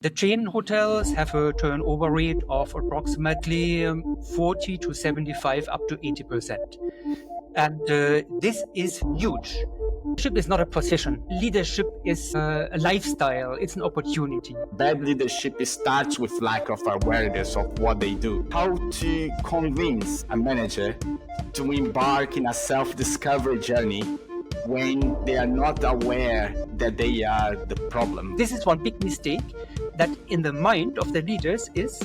The chain hotels have a turnover rate of approximately 40 to 75 up to 80%. And this is huge. Leadership is not a position. Leadership is a lifestyle. It's an opportunity. Bad leadership starts with lack of awareness of what they do. How to convince a manager to embark in a self-discovery journey when they are not aware that they are the problem. This is one big mistake that in the mind of the leaders is,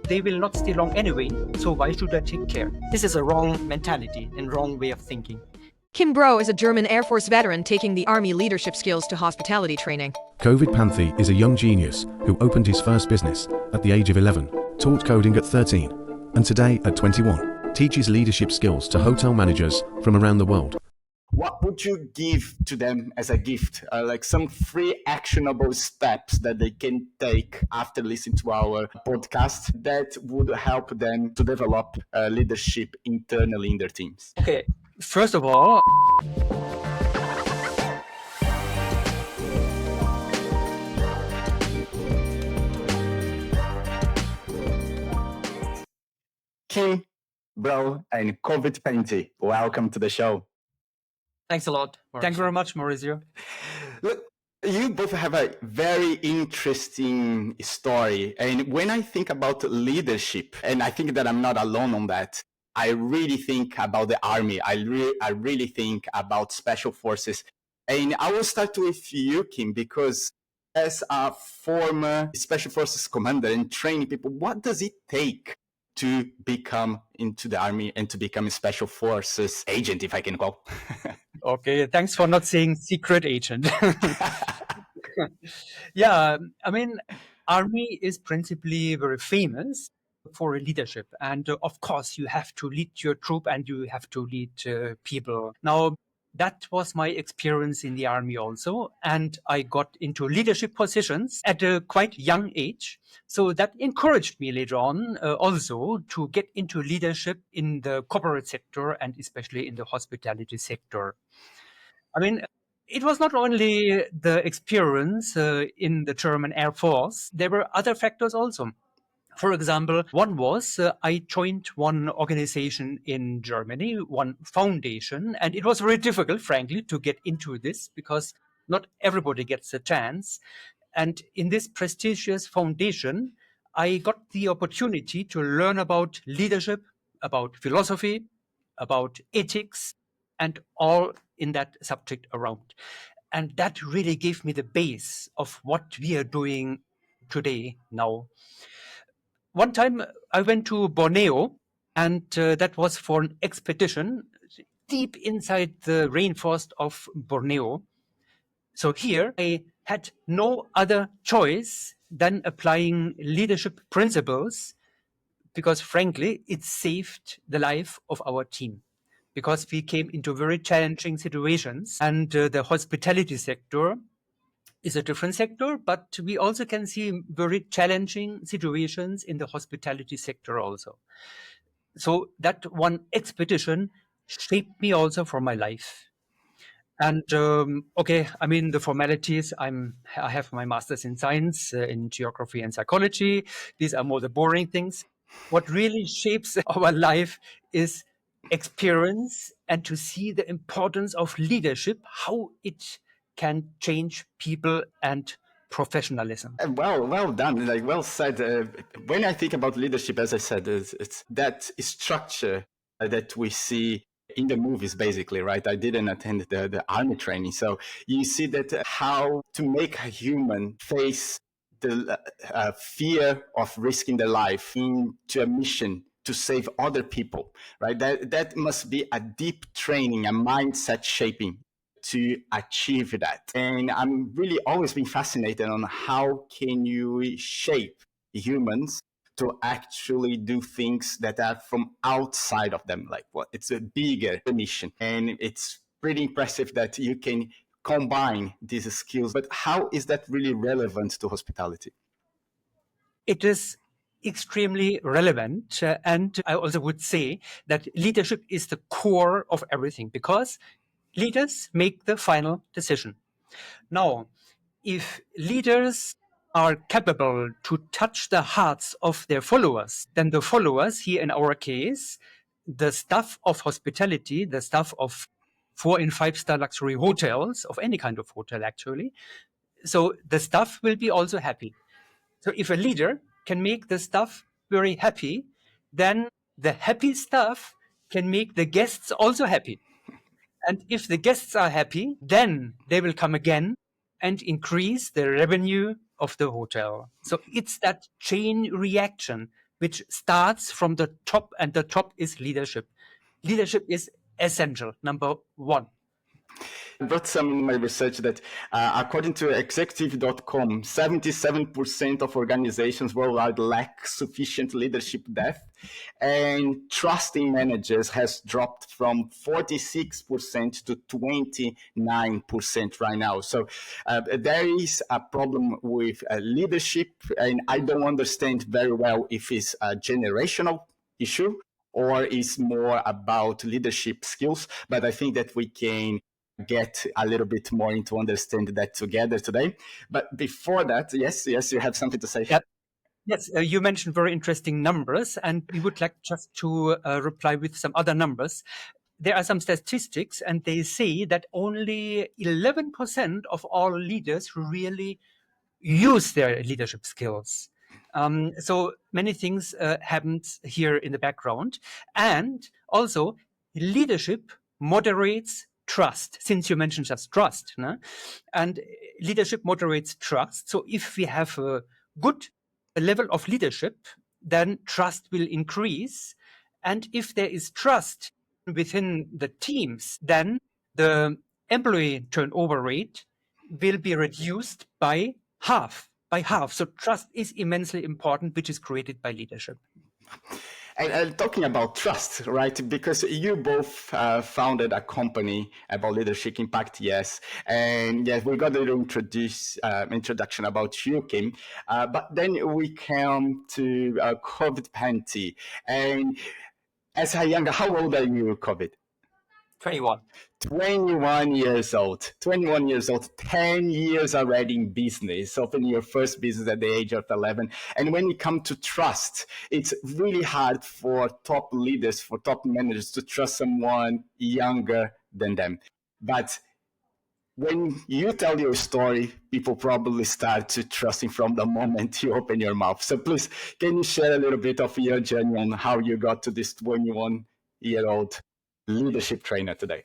they will not stay long anyway, so why should I take care? This is a wrong mentality and wrong way of thinking. Kim Bro is a German Air Force veteran taking the Army leadership skills to hospitality training. Kovid Panthy is a young genius who opened his first business at the age of 11, taught coding at 13, and today at 21, teaches leadership skills to hotel managers from around the world. What would you give to them as a gift? Like some free actionable steps that they can take after listening to our podcast that would help them to develop leadership internally in their teams? Okay, first of all, Kim, Bro, and Kovid Panthy, welcome to the show. thanks a lot. Thank you very much, Mauricio. Look, you both have a very interesting story. And when I think about leadership, and I think that I'm not alone on that, I really think about the Army. I really think about special forces. And I will start with you, Kim, because as a former special forces commander and training people, what does it take to become into the Army and to become a special forces agent, if I can call? Okay, thanks for not saying secret agent. Yeah, I mean, Army is principally very famous for leadership. And of course, you have to lead your troop and you have to lead people. Now, that was my experience in the Army also. And I got into leadership positions at a quite young age. So that encouraged me later on also to get into leadership in the corporate sector and especially in the hospitality sector. I mean, it was not only the experience in the German Air Force, there were other factors also. For example, one was I joined one organization in Germany, one foundation, and it was very difficult, frankly, to get into this because not everybody gets a chance. And in this prestigious foundation, I got the opportunity to learn about leadership, about philosophy, about ethics, and all in that subject around. And that really gave me the base of what we are doing today now. One time I went to Borneo, and that was for an expedition deep inside the rainforest of Borneo. So here I had no other choice than applying leadership principles because, frankly, it saved the life of our team. Because we came into very challenging situations, and the hospitality sector is a different sector, but we also can see very challenging situations in the hospitality sector also. So that one expedition shaped me also for my life. And okay, I mean the formalities. I have my master's in science, in geography and psychology. These are more the boring things. What really shapes our life is experience and to see the importance of leadership, how it can change people and professionalism. Well done. Like well said. When I think about leadership, as I said, it's that structure that we see in the movies, basically, right? I didn't attend the army training, so you see that how to make a human face the fear of risking their life into a mission to save other people, right? That must be a deep training, a mindset shaping to achieve that. And I'm really always been fascinated on how can you shape humans to actually do things that are from outside of them. Like what? It's a bigger mission. And it's pretty impressive that you can combine these skills. But how is that really relevant to hospitality? It is extremely relevant. And I also would say that leadership is the core of everything because leaders make the final decision. Now, if leaders are capable to touch the hearts of their followers, then the followers, here in our case, the staff of hospitality, the staff of 4 and 5-star luxury hotels, of any kind of hotel actually, so the staff will be also happy. So if a leader can make the staff very happy, then the happy staff can make the guests also happy. And if the guests are happy, then they will come again and increase the revenue of the hotel. So it's that chain reaction which starts from the top, and the top is leadership. Leadership is essential, number one. I brought some in my research that according to executive.com, 77% of organizations worldwide lack sufficient leadership depth, and trusting managers has dropped from 46% to 29% right now. So there is a problem with leadership, and I don't understand very well if it's a generational issue or is more about leadership skills, but I think that we can get a little bit more into understand that together today. But before that, yes, you have something to say. Yeah. Yes, you mentioned very interesting numbers, and we would like just to reply with some other numbers. There are some statistics, and they say that only 11% of all leaders really use their leadership skills. So many things happened here in the background. And also, leadership moderates trust, since you mentioned just trust. No? And leadership moderates trust. So if we have a good level of leadership, then trust will increase. And if there is trust within the teams, then the employee turnover rate will be reduced by half. So trust is immensely important, which is created by leadership. And talking about trust, right? Because you both founded a company about leadership, ImpactYes, and yes, we got a little introduction about you, Kim. But then we come to Kovid Panty, and as a younger, how old are you, Kovid? 21. 21 years old, 10 years already in business, opening your first business at the age of 11. And when you come to trust, it's really hard for top leaders, for top managers to trust someone younger than them. But when you tell your story, people probably start to trusting from the moment you open your mouth. So please, can you share a little bit of your journey on how you got to this 21-year-old leadership trainer today?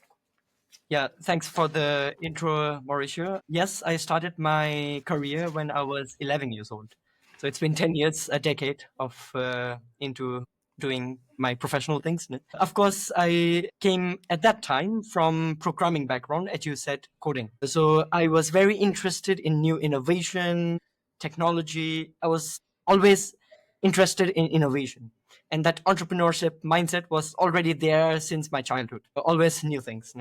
Yeah, thanks for the intro, Mauricio. Yes, I started my career when I was 11 years old. So it's been 10 years, a decade of into doing my professional things. Of course, I came at that time from programming background, as you said, coding. So I was very interested in new innovation, technology. I was always interested in innovation. And that entrepreneurship mindset was already there since my childhood. Always new things.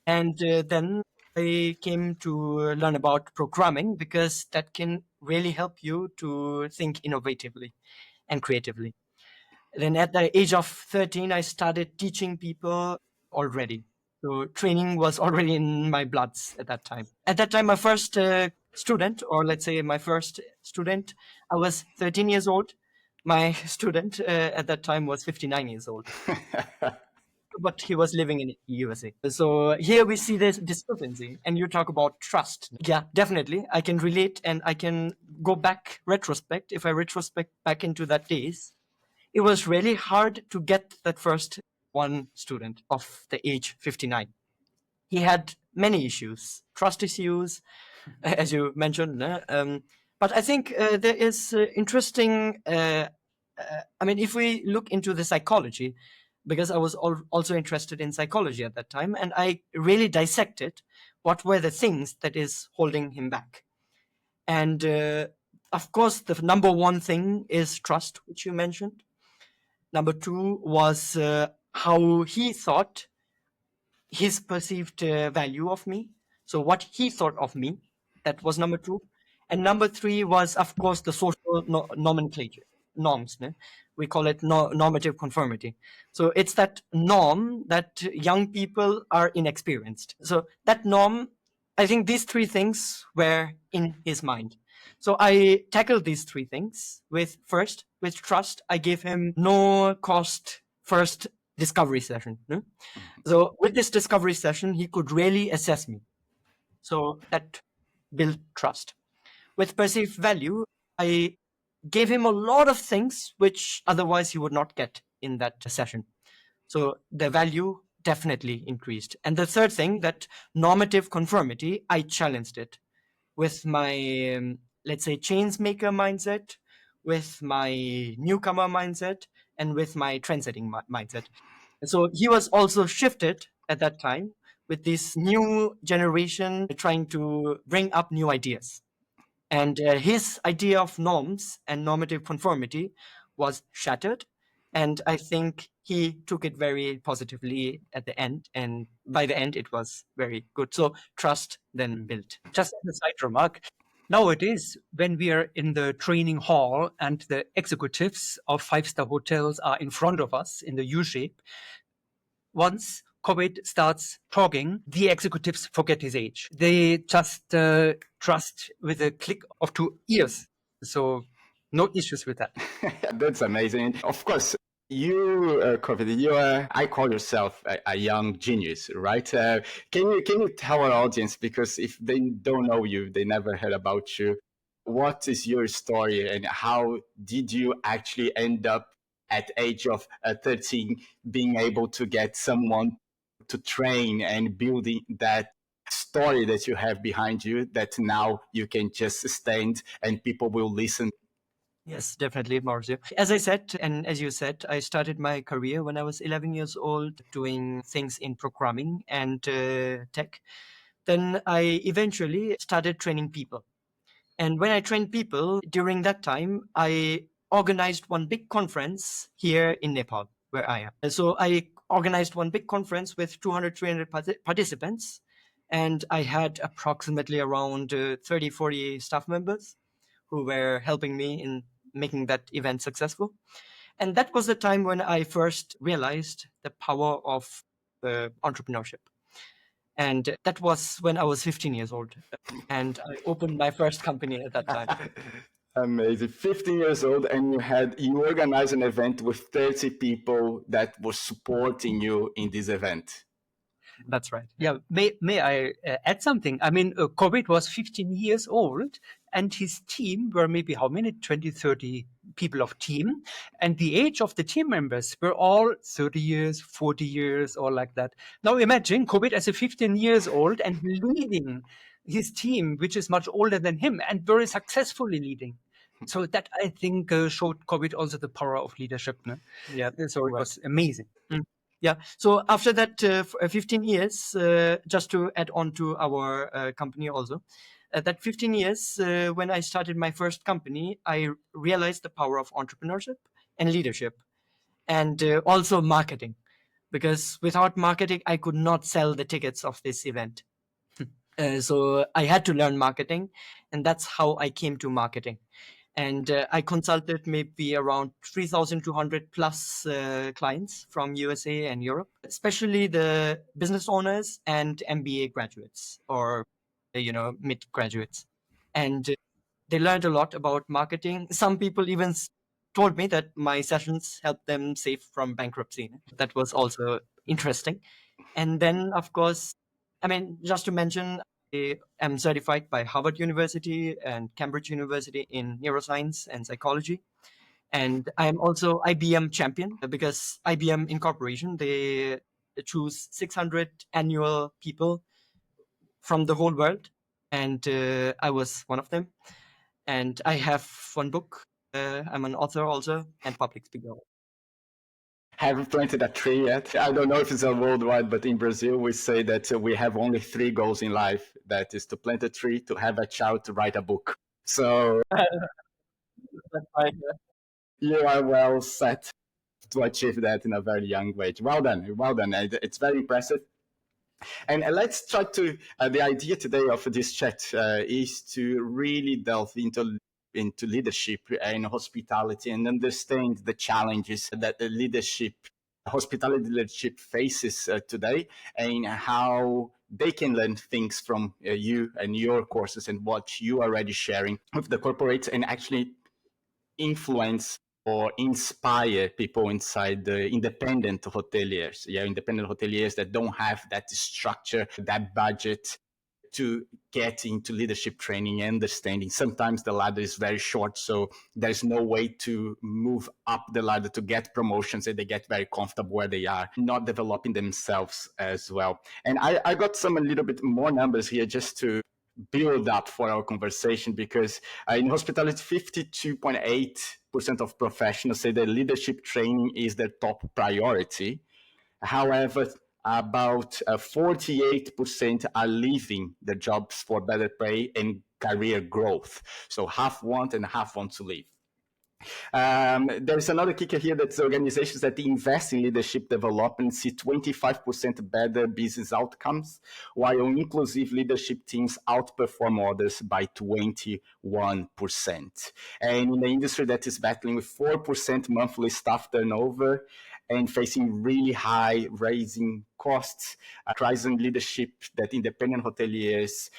And then I came to learn about programming because that can really help you to think innovatively and creatively. Then at the age of 13, I started teaching people already. So training was already in my bloods at that time. At that time, my first student, or let's say my first student, I was 13 years old. My student at that time was 59 years old. But he was living in USA. So here we see this discrepancy, and you talk about trust. Yeah, definitely. I can relate, and I can go back retrospect. If I retrospect back into that days, it was really hard to get that first one student of the age 59. He had many issues, trust issues, as you mentioned. But I think there is interesting, if we look into the psychology, because I was also interested in psychology at that time, and I really dissected what were the things that is holding him back. And of course, the number one thing is trust, which you mentioned. Number two was how he thought, his perceived value of me. So what he thought of me, that was number two. And number three was, of course, the social nomenclature, norms. We call it normative conformity. So it's that norm that young people are inexperienced. So that norm, I think these three things were in his mind. So I tackled these three things with trust. I gave him no cost first discovery session. No? So with this discovery session, he could really assess me. So that built trust. With perceived value, I gave him a lot of things which otherwise he would not get in that session. So the value definitely increased. And the third thing, that normative conformity, I challenged it with my, let's say, chains maker mindset, with my newcomer mindset, and with my trendsetting mindset. So he was also shifted at that time with this new generation trying to bring up new ideas. And his idea of norms and normative conformity was shattered. And I think he took it very positively at the end. And by the end, it was very good. So trust then built. Just as a side remark, nowadays, when we are in the training hall and the executives of five-star hotels are in front of us in the U shape, once Kovid starts talking, the executives forget his age. They just trust with a click of two ears. So no issues with that. That's amazing. Of course, you, Kovid, I call yourself a young genius, right? Can you tell our audience, because if they don't know you, they never heard about you, what is your story and how did you actually end up at age of 13 being able to get someone to train and building that story that you have behind you that now you can just stand and people will listen? Yes, definitely, Mauricio. As I said, and as you said, I started my career when I was 11 years old doing things in programming and tech. Then I eventually started training people. And when I trained people during that time, I organized one big conference here in Nepal, where I am. And so I organized one big conference with 200, 300 participants. And I had approximately around 30, 40 staff members who were helping me in making that event successful. And that was the time when I first realized the power of entrepreneurship. And that was when I was 15 years old. And I opened my first company at that time. Amazing. 15 years old, and you organized an event with 30 people that were supporting you in this event. That's right. Yeah, may I add something? I mean, Kovid was 15 years old, and his team were maybe how many? 20, 30 people of team. And the age of the team members were all 30 years, 40 years, or like that. Now imagine Kovid as a 15 years old and leading his team, which is much older than him, and very successfully leading. So that, I think, showed Kovid also the power of leadership. No? Yeah. So it was amazing. Yeah. So after that 15 years, just to add on to our company also, that 15 years, when I started my first company, I realized the power of entrepreneurship and leadership and also marketing. Because without marketing, I could not sell the tickets of this event. So I had to learn marketing, and that's how I came to marketing. And I consulted maybe around 3,200 plus clients from USA and Europe, especially the business owners and MBA graduates or, mid graduates. And they learned a lot about marketing. Some people even told me that my sessions helped them save from bankruptcy. That was also interesting. And then, of course, I mean, just to mention, I am certified by Harvard University and Cambridge University in neuroscience and psychology. And I am also IBM champion because IBM Incorporation, they choose 600 annual people from the whole world. And I was one of them. And I have one book. I'm an author also and public speaker. Haven't planted a tree yet. I don't know if it's a worldwide, but in Brazil, we say that we have only 3 goals in life. That is to plant a tree, to have a child, to write a book. So you are well set to achieve that in a very young age. Well done. Well done. It's very impressive. And let's try to, the idea today of this chat is to really delve into leadership and hospitality and understand the challenges that the hospitality leadership faces today, and how they can learn things from you and your courses and what you are already sharing with the corporates, and actually influence or inspire people inside the independent hoteliers. Yeah, independent hoteliers that don't have that structure, that budget to get into leadership training and understanding. Sometimes the ladder is very short, so there's no way to move up the ladder to get promotions, and they get very comfortable where they are, not developing themselves as well. And I got some a little bit more numbers here just to build up for our conversation, because in hospitality, 52.8% of professionals say that leadership training is their top priority. However, about 48% are leaving their jobs for better pay and career growth. So half want and half want to leave. There's another kicker here, that's organizations that invest in leadership development see 25% better business outcomes, while inclusive leadership teams outperform others by 21%. And in the industry that is battling with 4% monthly staff turnover and facing really high raising costs, crisis in leadership that independent hoteliers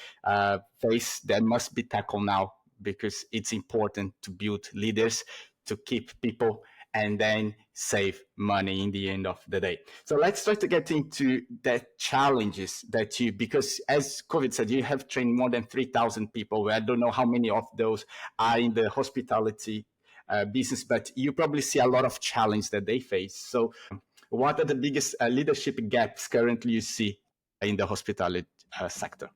face, that must be tackled now, because it's important to build leaders, to keep people, and then save money in the end of the day. So let's try to get into the challenges that you, because as Kovid said, you have trained more than 3,000 people. I don't know how many of those are in the hospitality business, but you probably see a lot of challenge that they face. So what are the biggest leadership gaps currently you see in the hospitality sector?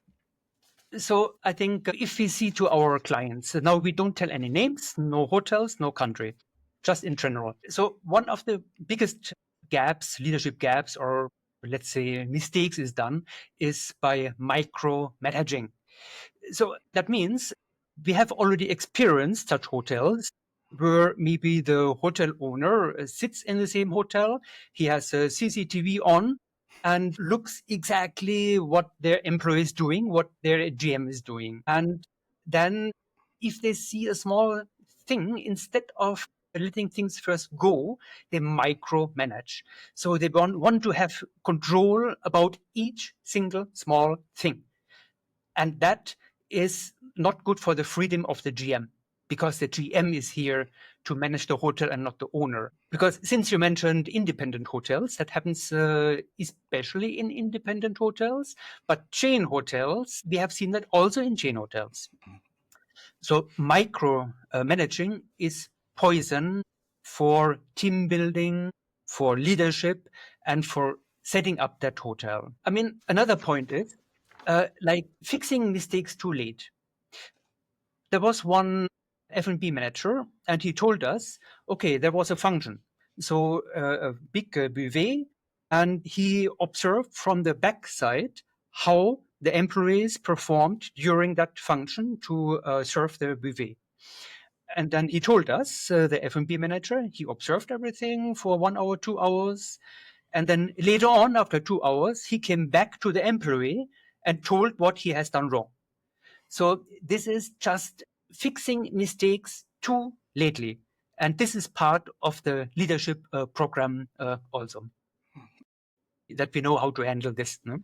So I think if we see to our clients, now we don't tell any names, no hotels, no country, just in general. So one of the biggest gaps, leadership gaps, or let's say mistakes is done, is by micromanaging. So that means we have already experienced such hotels where maybe the hotel owner sits in the same hotel, he has a CCTV on, and looks exactly what their employee is doing, what their GM is doing. And then if they see a small thing, instead of letting things first go, they micromanage. So they want to have control about each single small thing. And that is not good for the freedom of the GM, because the GM is here to manage the hotel and not the owner. Because since you mentioned independent hotels, that happens especially in independent hotels, but chain hotels, we have seen that also in chain hotels. So micro managing is poison for team building, for leadership, and for setting up that hotel. I mean, another point is like fixing mistakes too late. There was one F&B manager, and he told us, okay, there was a function. So a big buffet, and he observed from the backside how the employees performed during that function to serve the buffet. And then he told us, the F&B manager, he observed everything for 1 hour, 2 hours. And then later on, after 2 hours, he came back to the employee and told what he has done wrong. So this is just fixing mistakes too lately. And this is part of the leadership program also, that we know how to handle this. No?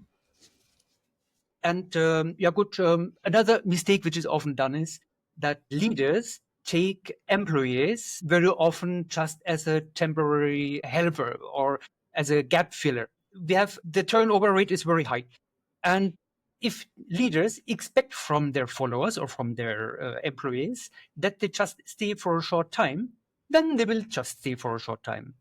And another mistake which is often done is that leaders take employees very often just as a temporary helper or as a gap filler. The turnover rate is very high. And if leaders expect from their followers or from their employees that they just stay for a short time, then they will just stay for a short time.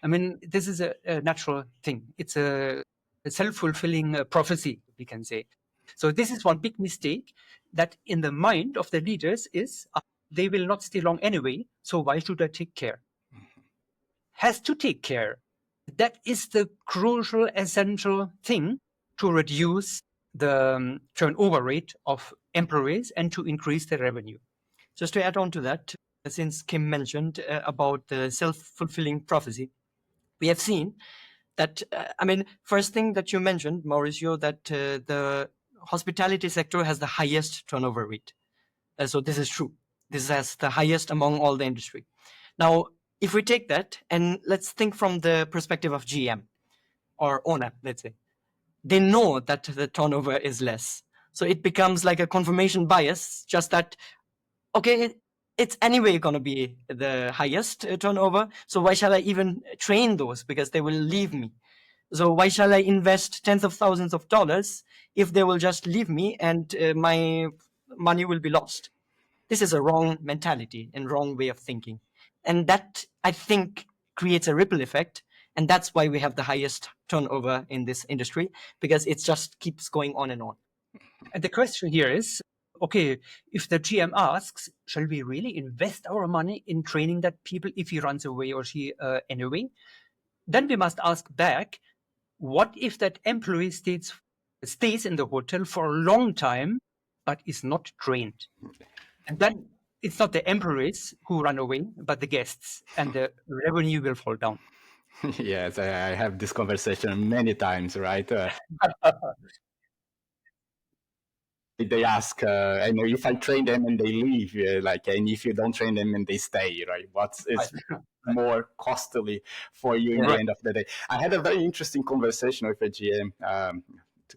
I mean, this is a natural thing. It's a self-fulfilling prophecy, we can say. So this is one big mistake, that in the mind of the leaders is they will not stay long anyway, so why should I take care? Has to take care. That is the crucial, essential thing to reduce the turnover rate of employees and to increase the revenue. Just to add on to that, since Kim mentioned about the self-fulfilling prophecy, we have seen that, first thing that you mentioned, Mauricio, that the hospitality sector has the highest turnover rate. So this is true. This has the highest among all the industry. Now, if we take that and let's think from the perspective of GM or owner, let's say, they know that the turnover is less. So it becomes like a confirmation bias, just that, okay, it's anyway going to be the highest turnover. So why shall I even train those? Because they will leave me. So why shall I invest tens of thousands of dollars if they will just leave me and my money will be lost? This is a wrong mentality and wrong way of thinking. And that, I think, creates a ripple effect. And that's why we have the highest turnover in this industry, because it just keeps going on and on. And the question here is, okay, if the GM asks, shall we really invest our money in training that people if he runs away or she anyway? Then we must ask back, what if that employee stays in the hotel for a long time, but is not trained? And then it's not the employees who run away, but the guests, and the revenue will fall down. Yes, I have this conversation many times, right? They ask, and if I train them and they leave, and if you don't train them and they stay, right? What's is more costly for you in the end of the day? I had a very interesting conversation with a GM a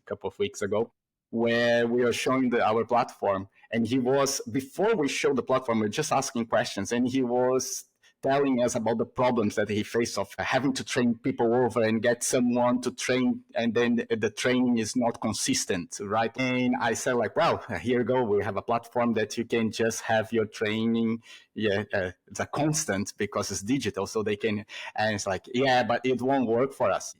couple of weeks ago, where we were showing our platform, and he was, before we showed the platform, we were just asking questions, and he was telling us about the problems that he faced of having to train people over and get someone to train, and then the training is not consistent, right? And I said, like, well, here you go, we have a platform that you can just have your training. It's a constant because it's digital, so they can, and it's like, yeah, but it won't work for us,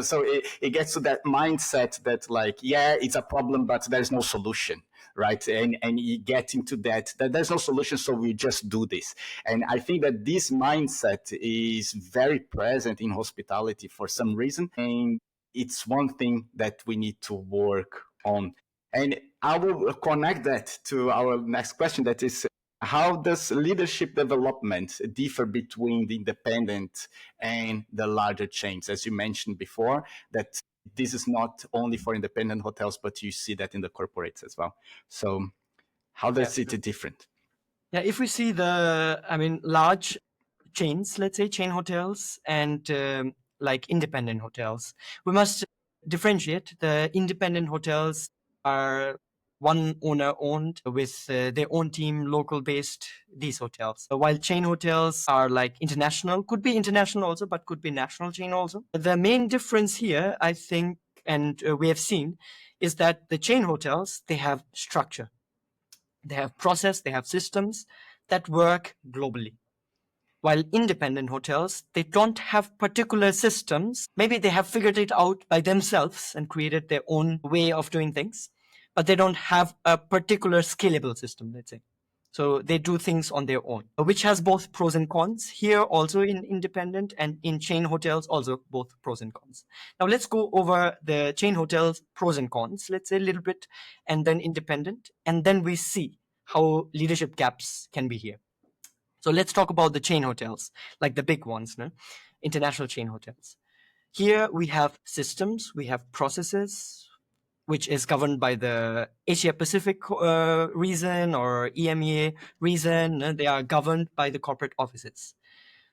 so it gets to that mindset that, like, yeah, it's a problem, but there's no solution, right? And you get into that there's no solution, so we just do this. And I think that this mindset is very present in hospitality for some reason, and it's one thing that we need to work on. And I will connect that to our next question, that is, how does leadership development differ between the independent and the larger chains? As you mentioned before, that this is not only for independent hotels, but you see that in the corporates as well. So how does it different? Yeah, if we see large chains, let's say chain hotels, and like independent hotels, we must differentiate. The independent hotels are one owner owned with their own team, local based, these hotels. While chain hotels are like international, could be international also, but could be national chain also. The main difference here, I think, and we have seen, is that the chain hotels, they have structure, they have process, they have systems that work globally. While independent hotels, they don't have particular systems. Maybe they have figured it out by themselves and created their own way of doing things, but they don't have a particular scalable system, let's say. So they do things on their own, which has both pros and cons. Here also in independent and in chain hotels, also both pros and cons. Now let's go over the chain hotels pros and cons, let's say a little bit, and then independent. And then we see how leadership gaps can be here. So let's talk about the chain hotels, like the big ones, no? International chain hotels. Here we have systems, we have processes, which is governed by the Asia Pacific region or EMEA region. They are governed by the corporate offices.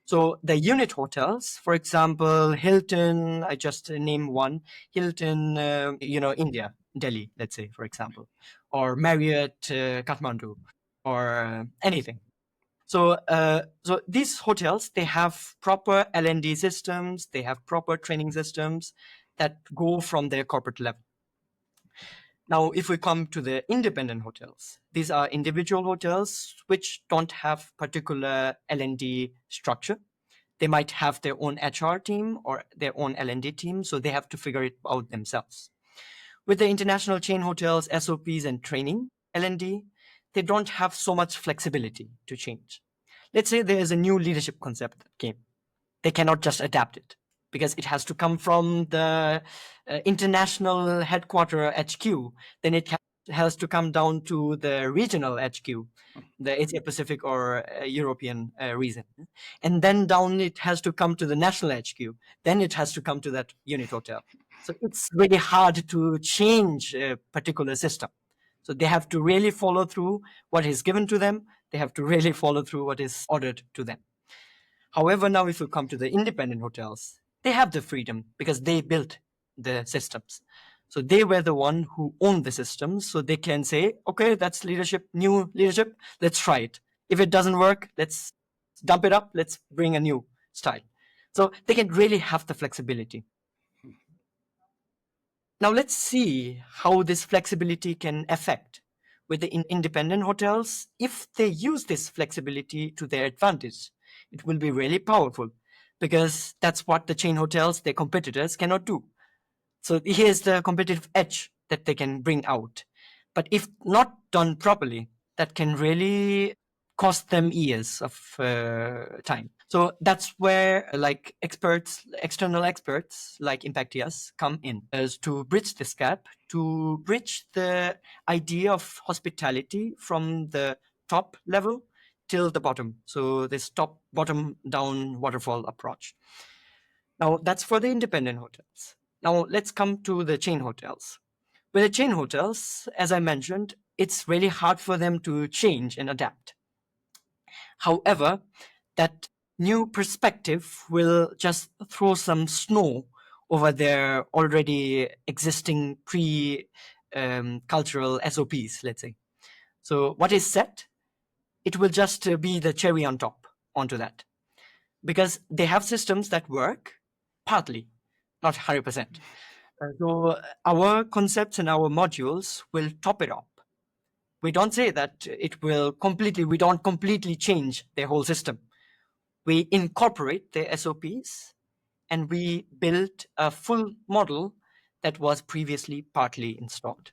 So the unit hotels, for example, Hilton, I just name one, Hilton, India, Delhi, let's say, for example, or Marriott, Kathmandu, or anything. So these hotels, they have proper L&D systems, they have proper training systems that go from their corporate level. Now, if we come to the independent hotels, these are individual hotels which don't have particular L&D structure. They might have their own HR team or their own L&D team, so they have to figure it out themselves. With the international chain hotels, SOPs and training, L&D, they don't have so much flexibility to change. Let's say there is a new leadership concept that came. They cannot just adapt it because it has to come from the international headquarter HQ. Then it has to come down to the regional HQ, the Asia Pacific or European region. And then down it has to come to the national HQ. Then it has to come to that unit hotel. So it's really hard to change a particular system. So they have to really follow through what is given to them. They have to really follow through what is ordered to them. However, now if you come to the independent hotels, they have the freedom because they built the systems. So they were the one who owned the system. So they can say, okay, that's leadership, new leadership. Let's try it. If it doesn't work, let's dump it up. Let's bring a new style. So they can really have the flexibility. Now let's see how this flexibility can affect with the independent hotels. If they use this flexibility to their advantage, it will be really powerful, because that's what the chain hotels, their competitors, cannot do. So here's the competitive edge that they can bring out. But if not done properly, that can really cost them years of time. So that's where like experts, external experts like ImpactYes come in, as to bridge this gap, to bridge the idea of hospitality from the top level till the bottom. So this top bottom down waterfall approach. Now that's for the independent hotels. Now let's come to the chain hotels. With the chain hotels, as I mentioned, it's really hard for them to change and adapt. However, that new perspective will just throw some snow over their already existing cultural SOPs, let's say. So what is set, it will just be the cherry on top onto that. Because they have systems that work partly, not 100%. So our concepts and our modules will top it up. We don't say that we don't completely change their whole system. We incorporate their SOPs and we build a full model that was previously partly installed.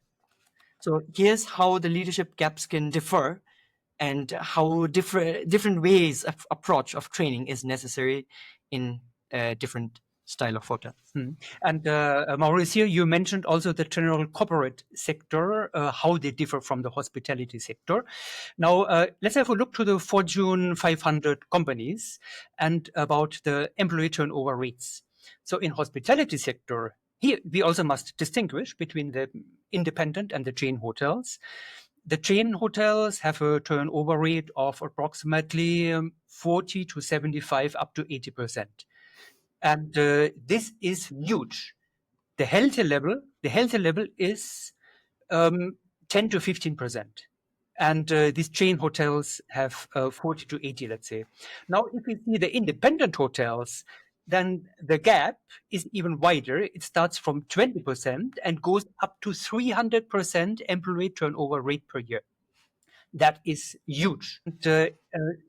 So here's how the leadership gaps can differ, and how different ways of approach of training is necessary in different style of hotel. And Mauricio, you mentioned also the general corporate sector, how they differ from the hospitality sector. Now, let's have a look to the Fortune 500 companies and about the employee turnover rates. So in hospitality sector, here we also must distinguish between the independent and the chain hotels. The chain hotels have a turnover rate of approximately 40 to 75 up to 80%. And this is huge. The healthy level is 10 to 15%. And these chain hotels have 40 to 80, let's say. Now, if we see the independent hotels, then the gap is even wider. It starts from 20% and goes up to 300% employee turnover rate per year. That is huge. And,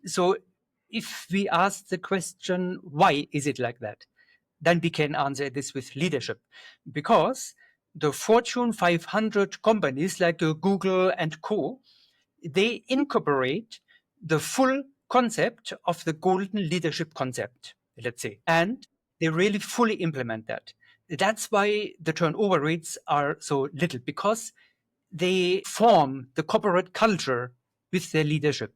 so if we ask the question, why is it like that? Then we can answer this with leadership. Because the Fortune 500 companies like Google and Co., they incorporate the full concept of the golden leadership concept, let's say, and they really fully implement that. That's why the turnover rates are so little, because they form the corporate culture with their leadership.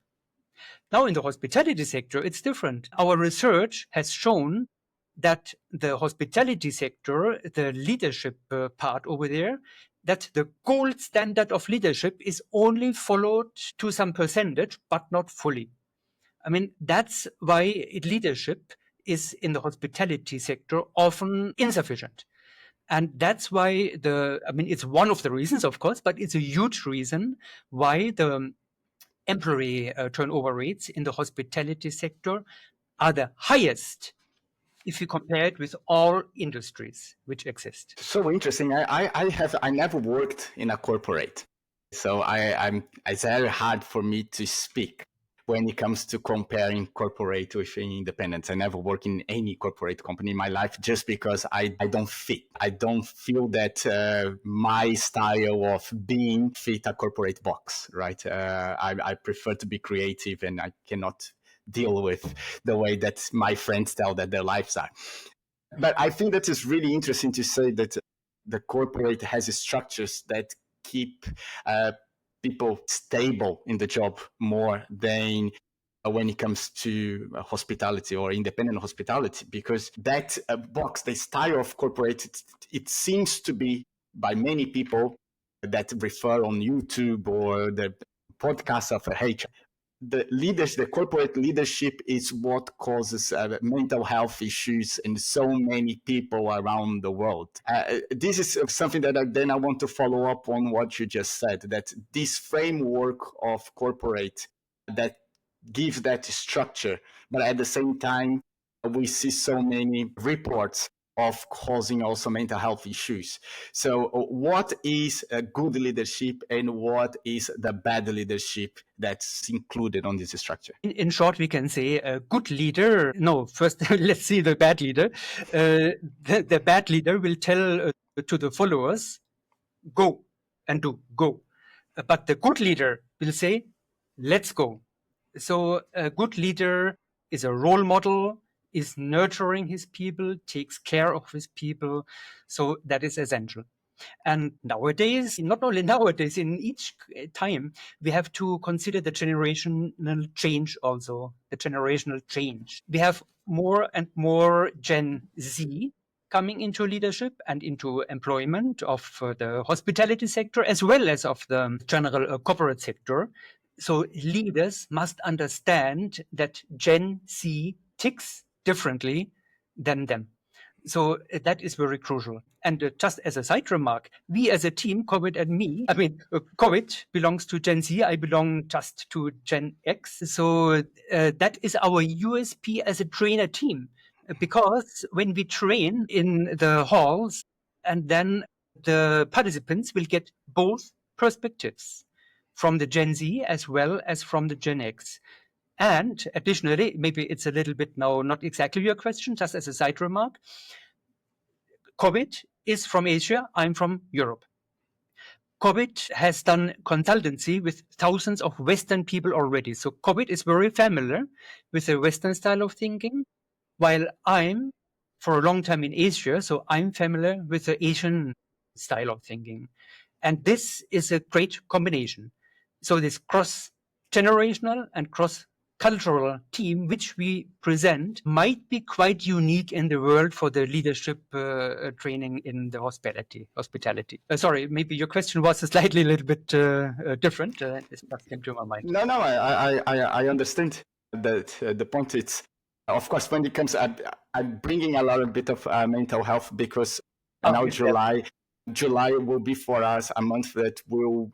Now, in the hospitality sector, it's different. Our research has shown that the hospitality sector, the leadership part over there, that the gold standard of leadership is only followed to some percentage, but not fully. I mean, that's why leadership is in the hospitality sector often insufficient. And that's why it's one of the reasons, of course, but it's a huge reason why the employee turnover rates in the hospitality sector are the highest if you compare it with all industries which exist. So interesting. I never worked in a corporate, so it's very hard for me to speak when it comes to comparing corporate with independence. I never worked in any corporate company in my life, just because I don't fit. I don't feel that my style of being fit a corporate box, right? I prefer to be creative, and I cannot deal with the way that my friends tell that their lives are. But I think that is really interesting to say that the corporate has structures that keep people stable in the job more than when it comes to hospitality or independent hospitality, because that box, the style of corporate, it seems to be by many people that refer on YouTube or the podcast of HR. the corporate leadership is what causes mental health issues in so many people around the world. This is something that I want to follow up on what you just said, that this framework of corporate that gives that structure, but at the same time, we see so many reports of causing also mental health issues. So what is a good leadership and what is the bad leadership that's included on this structure? In short, we can say a good leader. No, first, let's see the bad leader. The bad leader will tell to the followers, go and do, go. But the good leader will say, let's go. So a good leader is a role model, is nurturing his people, takes care of his people. So that is essential. And nowadays, not only nowadays, in each time, we have to consider the generational change also, the generational change. We have more and more Gen Z coming into leadership and into employment of the hospitality sector as well as of the general corporate sector. So leaders must understand that Gen Z ticks differently than them. So that is very crucial. And just as a side remark, we as a team, Kovid and me, Kovid belongs to Gen Z, I belong just to Gen X. So that is our USP as a trainer team. Because when we train in the halls, and then the participants will get both perspectives from the Gen Z as well as from the Gen X. And additionally, maybe it's a little bit now not exactly your question, just as a side remark, Kovid is from Asia, I'm from Europe. Kovid has done consultancy with thousands of Western people already. So Kovid is very familiar with the Western style of thinking, while I'm for a long time in Asia, so I'm familiar with the Asian style of thinking. And this is a great combination. So this cross-generational and cross-cultural team which we present might be quite unique in the world for the leadership training in the hospitality. Sorry, maybe your question was slightly a little bit different. This just came to my mind. No, I understand that the point is, of course, when it comes at bringing a little bit of mental health, because now July will be for us a month that will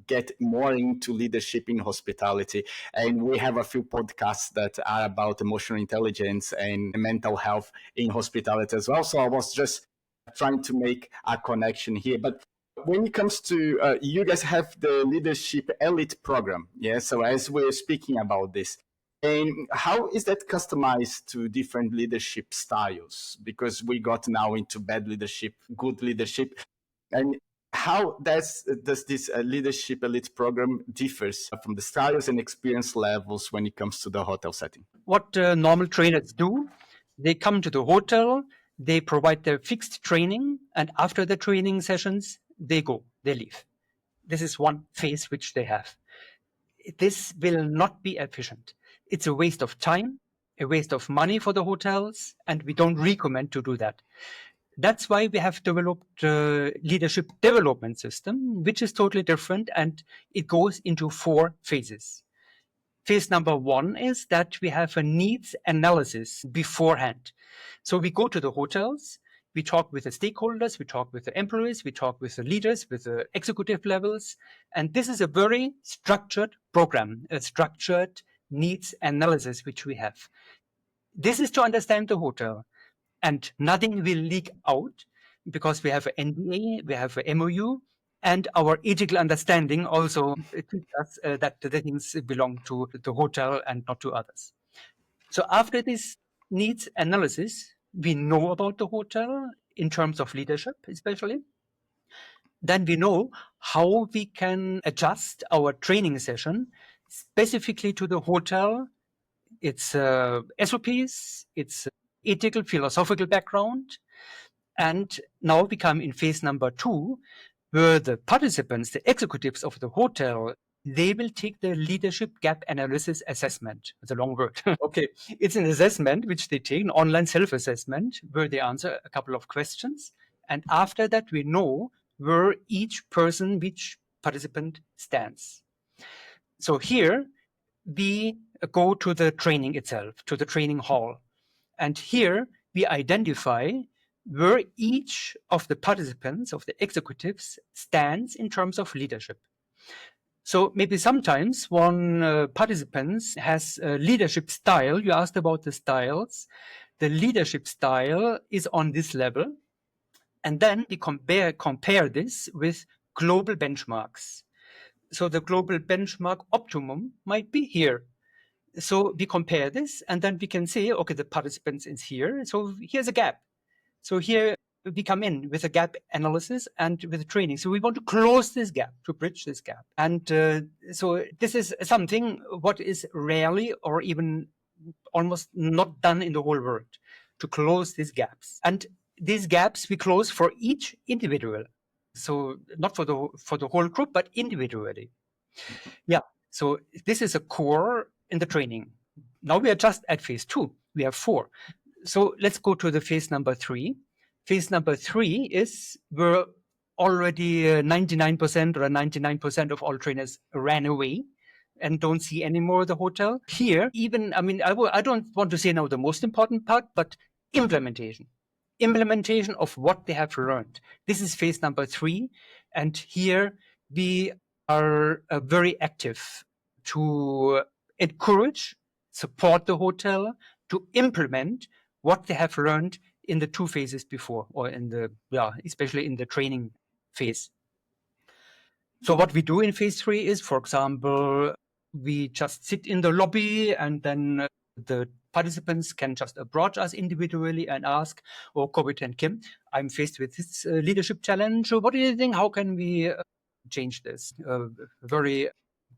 get more into leadership in hospitality. And we have a few podcasts that are about emotional intelligence and mental health in hospitality as well. So I was just trying to make a connection here. But when it comes to, you guys have the Leadership Elite program. Yeah. So as we're speaking about this, and how is that customized to different leadership styles? Because we got now into bad leadership, good leadership. And how does this Leadership Elite program differs from the styles and experience levels when it comes to the hotel setting? What normal trainers do, they come to the hotel, they provide their fixed training, and after the training sessions, they leave. This is one phase which they have. This will not be efficient. It's a waste of time, a waste of money for the hotels, and we don't recommend to do that. That's why we have developed a leadership development system, which is totally different, and it goes into 4 phases. Phase number 1 is that we have a needs analysis beforehand. So we go to the hotels, we talk with the stakeholders, we talk with the employees, we talk with the leaders, with the executive levels. And this is a very structured program, a structured needs analysis which we have. This is to understand the hotel, and nothing will leak out because we have an NDA, we have an MOU, and our ethical understanding also teaches us that the things belong to the hotel and not to others. So after this needs analysis, we know about the hotel in terms of leadership, especially. Then we know how we can adjust our training session specifically to the hotel, its SOPs, its ethical, philosophical background. And now we come in phase number 2, where the participants, the executives of the hotel, they will take the leadership gap analysis assessment. It's a long word. Okay. It's an assessment which they take, an online self-assessment, where they answer a couple of questions. And after that, we know where each participant stands. So here, we go to the training itself, to the training hall. And here we identify where each of the participants, of the executives, stands in terms of leadership. So maybe sometimes one participant has a leadership style. You asked about the styles. The leadership style is on this level. And then we compare this with global benchmarks. So the global benchmark optimum might be here. So we compare this, and then we can say, okay, the participants is here. So here's a gap. So here we come in with a gap analysis and with training. So we want to close this gap, to bridge this gap. And so this is something what is rarely or even almost not done in the whole world, to close these gaps. And these gaps we close for each individual. So not for the whole group, but individually. Yeah. So this is a core in the training. Now we are just at phase 2. We have 4. So let's go to the phase number 3. Phase number 3 is where already 99% or 99% of all trainers ran away and don't see anymore the hotel. Here, even, I don't want to say now the most important part, but implementation of what they have learned. This is phase number 3. And here we are very active to encourage, support the hotel to implement what they have learned in the 2 phases before, or especially in the training phase. So what we do in phase 3 is, for example, we just sit in the lobby, and then the participants can just approach us individually and ask, oh, Kovid and Kim, I'm faced with this leadership challenge. What do you think? How can we change this? Very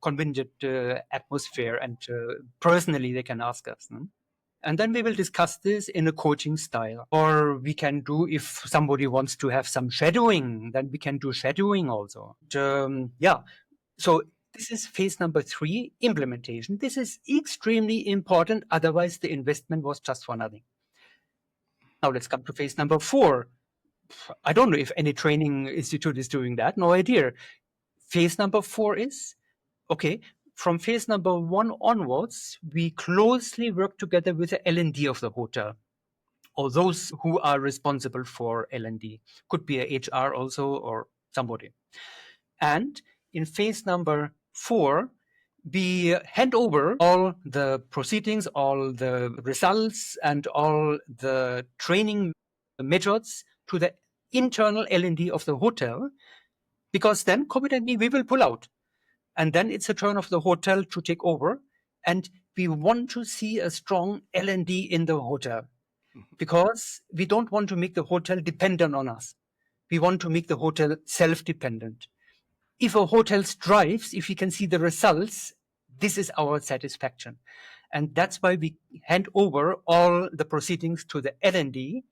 convenient atmosphere, and personally they can ask us. And then we will discuss this in a coaching style. Or we can do, if somebody wants to have some shadowing, then we can do shadowing also. So this is phase number 3, implementation. This is extremely important. Otherwise, the investment was just for nothing. Now let's come to phase number 4. I don't know if any training institute is doing that. No idea. Phase number 4 is, okay, from phase number 1 onwards, we closely work together with the L&D of the hotel, or those who are responsible for L&D. Could be a HR also, or somebody. And in phase number 4, we hand over all the proceedings, all the results, and all the training methods to the internal L&D of the hotel, because then Kovid and me, we will pull out. And then it's a turn of the hotel to take over. And we want to see a strong L&D in the hotel, because we don't want to make the hotel dependent on us. We want to make the hotel self-dependent. If a hotel strives, if we can see the results, this is our satisfaction. And that's why we hand over all the proceedings to the L&D.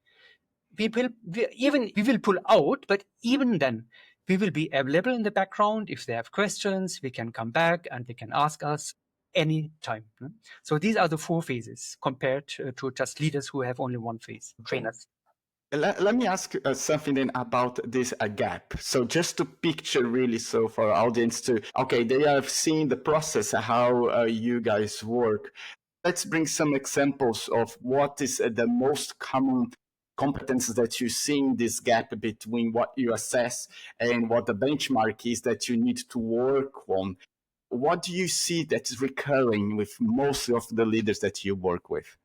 We will pull out, but even then, we will be available in the background. If they have questions, we can come back and they can ask us any time. So these are the 4 phases compared to just leaders who have only 1 phase, trainers. Let me ask something then about this gap. So just to picture really, so for our audience to, okay, they have seen the process, how you guys work. Let's bring some examples of what is the most common competences that you see in this gap between what you assess and what the benchmark is that you need to work on. What do you see that is recurring with most of the leaders that you work with?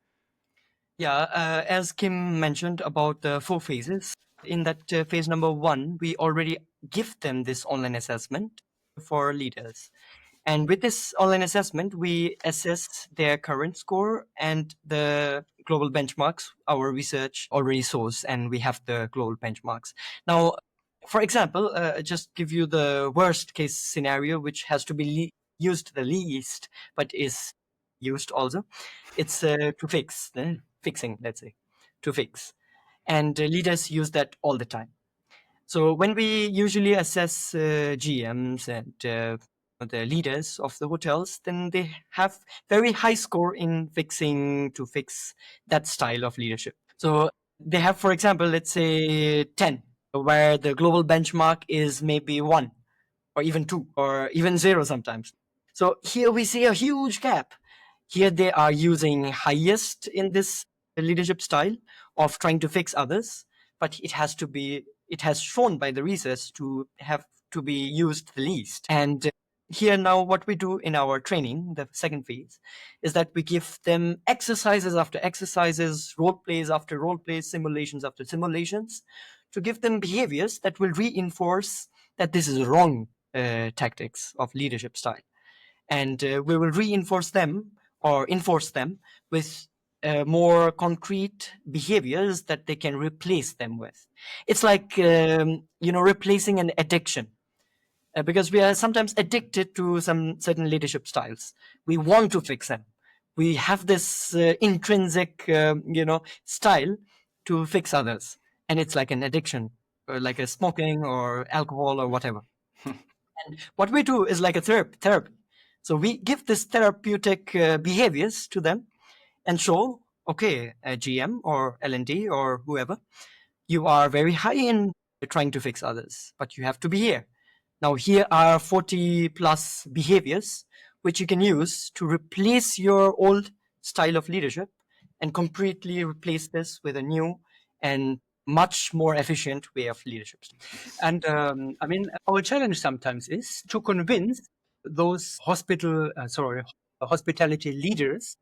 Yeah, as Kim mentioned about the 4 phases, in that phase number 1, we already give them this online assessment for leaders. And with this online assessment, we assess their current score and the global benchmarks. Our research already shows, and we have the global benchmarks. Now, for example, just give you the worst case scenario, which has to be used the least, but is used also. It's to fixing, let's say, to fix. And leaders use that all the time. So when we usually assess GMs and the leaders of the hotels, then they have very high score in to fix that style of leadership. So they have, for example, let's say 10, where the global benchmark is maybe 1 or even 2 or even 0 sometimes. So here we see a huge gap. Here they are using highest in this leadership style of trying to fix others, but it has shown by the research to have to be used the least. And here now what we do in our training, the second phase, is that we give them exercises after exercises, role plays after role plays, simulations after simulations, to give them behaviors that will reinforce that this is wrong tactics of leadership style. And we will reinforce them or enforce them with more concrete behaviors that they can replace them with. It's like, replacing an addiction. Because we are sometimes addicted to some certain leadership styles. We want to fix them. We have this intrinsic, style to fix others. And it's like an addiction, or like a smoking or alcohol or whatever. And what we do is like a therapy. So we give this therapeutic behaviors to them and show, okay, a GM or L&D or whoever, you are very high in trying to fix others, but you have to be here. Now, here are 40 plus behaviors which you can use to replace your old style of leadership and completely replace this with a new and much more efficient way of leadership. And our challenge sometimes is to convince those hospitality leaders,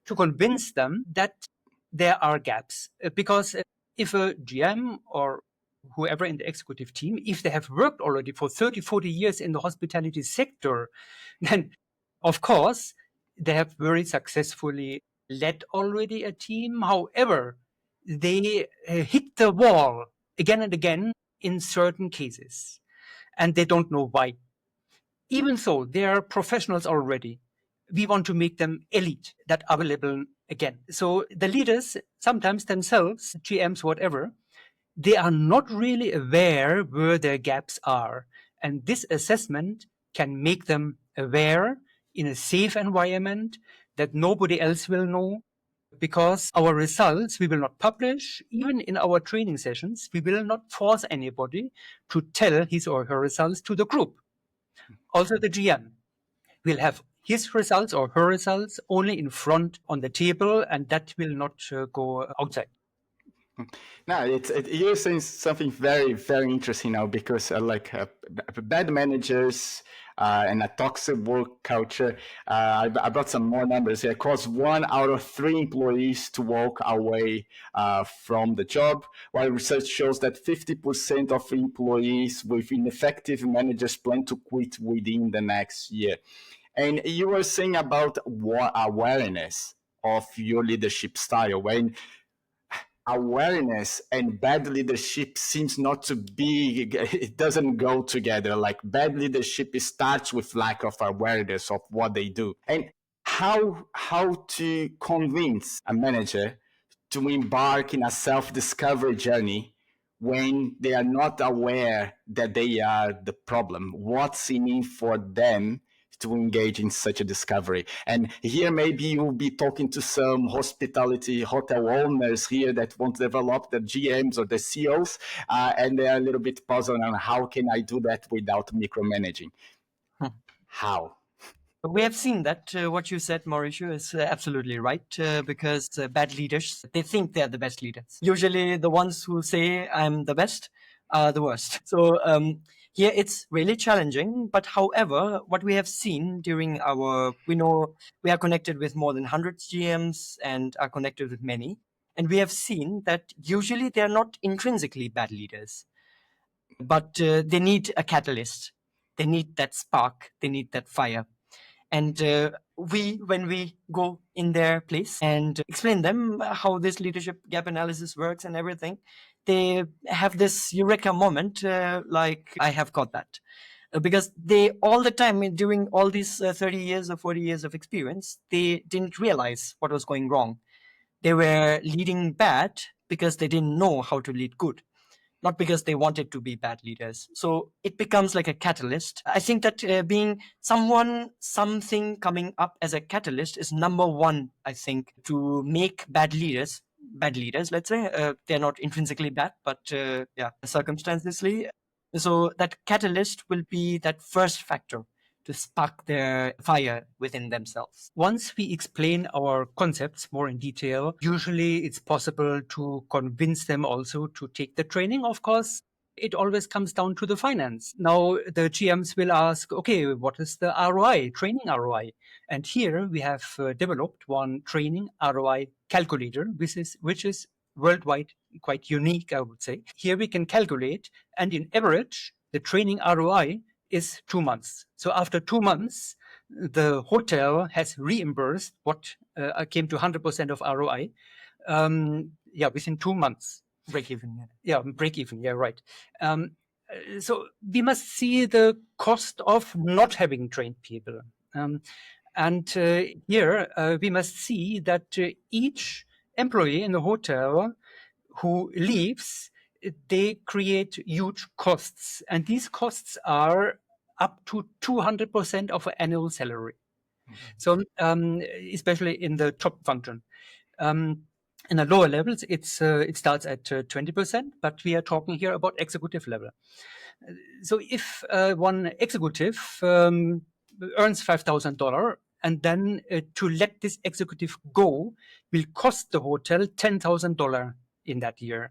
to convince them that there are gaps. Because if a GM or whoever in the executive team, if they have worked already for 30, 40 years in the hospitality sector, then of course they have very successfully led already a team. However, they hit the wall again and again in certain cases, and they don't know why. Even so, they are professionals already. We want to make them elite, that available again. So the leaders, sometimes themselves, GMs, whatever, they are not really aware where their gaps are. And this assessment can make them aware in a safe environment that nobody else will know, because our results we will not publish. Even in our training sessions, we will not force anybody to tell his or her results to the group. Also, the GM will have his results or her results only in front on the table, and that will not go outside. No, you're saying something very, very interesting now, because bad managers and a toxic work culture. I brought some more numbers here. Cause 1 out of 3 employees to walk away from the job, while research shows that 50% of employees with ineffective managers plan to quit within the next year. And you were saying about awareness of your leadership style. When awareness and bad leadership seems not to be, it doesn't go together. Like, bad leadership starts with lack of awareness of what they do. And how to convince a manager to embark in a self-discovery journey when they are not aware that they are the problem. What's in it for them to engage in such a discovery? And here maybe you'll be talking to some hospitality hotel owners here that want to develop the GMs or the CEOs, and they're a little bit puzzled on how can I do that without micromanaging. How? We have seen that what you said, Mauricio, is absolutely right, because bad leaders, they think they're the best leaders. Usually the ones who say I'm the best are the worst. So here it's really challenging. But however, what we have seen during we know we are connected with more than 100 GMs and are connected with many. And we have seen that usually they're not intrinsically bad leaders, but they need a catalyst. They need that spark. They need that fire. And when we go in their place and explain them how this leadership gap analysis works and everything, they have this eureka moment, like, I have got that. Because they all the time, during all these 30 years or 40 years of experience, they didn't realize what was going wrong. They were leading bad because they didn't know how to lead good, not because they wanted to be bad leaders. So it becomes like a catalyst. I think that being something coming up as a catalyst is number one, I think, to make bad leaders, let's say. They're not intrinsically bad, but circumstantially. So that catalyst will be that first factor to spark their fire within themselves. Once we explain our concepts more in detail, usually it's possible to convince them also to take the training. Of course, it always comes down to the finance. Now, the GMs will ask, okay, what is the ROI, training ROI? And here we have developed one training ROI calculator, which is worldwide quite unique, I would say. Here we can calculate, and in average, the training ROI is 2 months. So after 2 months, the hotel has reimbursed what came to 100% of ROI. Within 2 months. Break even. Yeah, break even. Yeah, right. So we must see the cost of not having trained people. Here we must see that each employee in the hotel who leaves, they create huge costs. And these costs are up to 200% of an annual salary. So especially in the top function. In the lower levels, it starts at 20%, but we are talking here about executive level. So if one executive earns $5,000, and then to let this executive go will cost the hotel $10,000 in that year.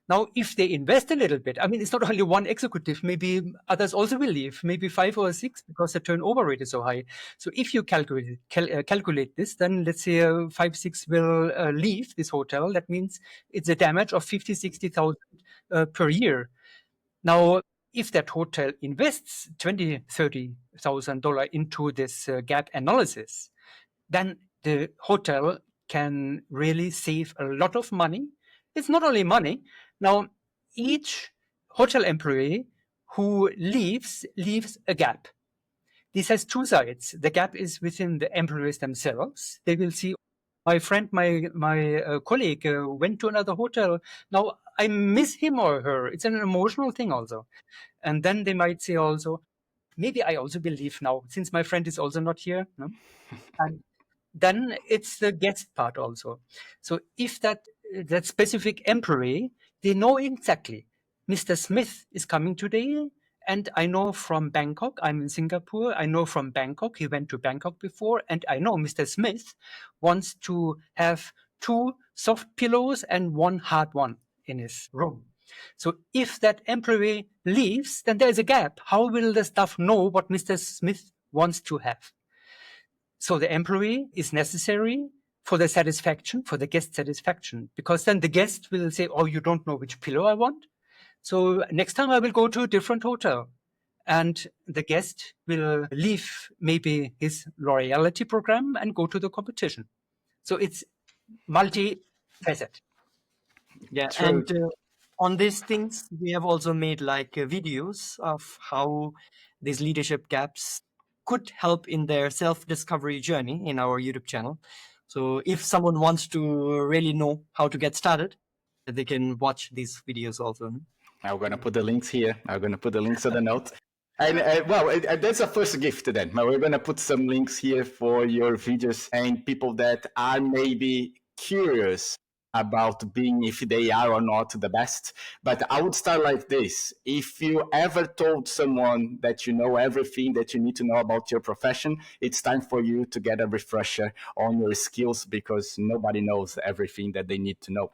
Now, if they invest a little bit, I mean, it's not only one executive, maybe others also will leave, maybe 5 or 6, because the turnover rate is so high. So if you calculate this, then let's say 5, 6 will leave this hotel. That means it's a damage of 50, 60,000 per year. Now, if that hotel invests $20,000, $30,000 into this gap analysis, then the hotel can really save a lot of money. It's not only money. Now, each hotel employee who leaves a gap. This has two sides. The gap is within the employees themselves. They will see, my friend, my colleague went to another hotel. Now I miss him or her. It's an emotional thing also. And then they might say also, maybe I also will leave now, since my friend is also not here. No? And then it's the guest part also. So if that specific employee, they know exactly, Mr. Smith is coming today, and I know from Bangkok, I'm in Singapore, I know from Bangkok, he went to Bangkok before, and I know Mr. Smith wants to have 2 soft pillows and 1 hard one in his room. So if that employee leaves, then there's a gap. How will the staff know what Mr. Smith wants to have? So the employee is necessary for the satisfaction, for the guest satisfaction, because then the guest will say, oh, you don't know which pillow I want? So next time I will go to a different hotel. And the guest will leave maybe his loyalty program and go to the competition. So it's multi-facet. Yeah, True. and on these things, we have also made like videos of how these leadership gaps could help in their self-discovery journey in our YouTube channel. So if someone wants to really know how to get started, they can watch these videos also. I'm going to put the links here. I'm going to put the links in the notes. And that's a first gift then. We're going to put some links here for your videos and people that are maybe curious about being, if they are or not the best. But I would start like this. If you ever told someone that you know everything that you need to know about your profession, it's time for you to get a refresher on your skills, because nobody knows everything that they need to know.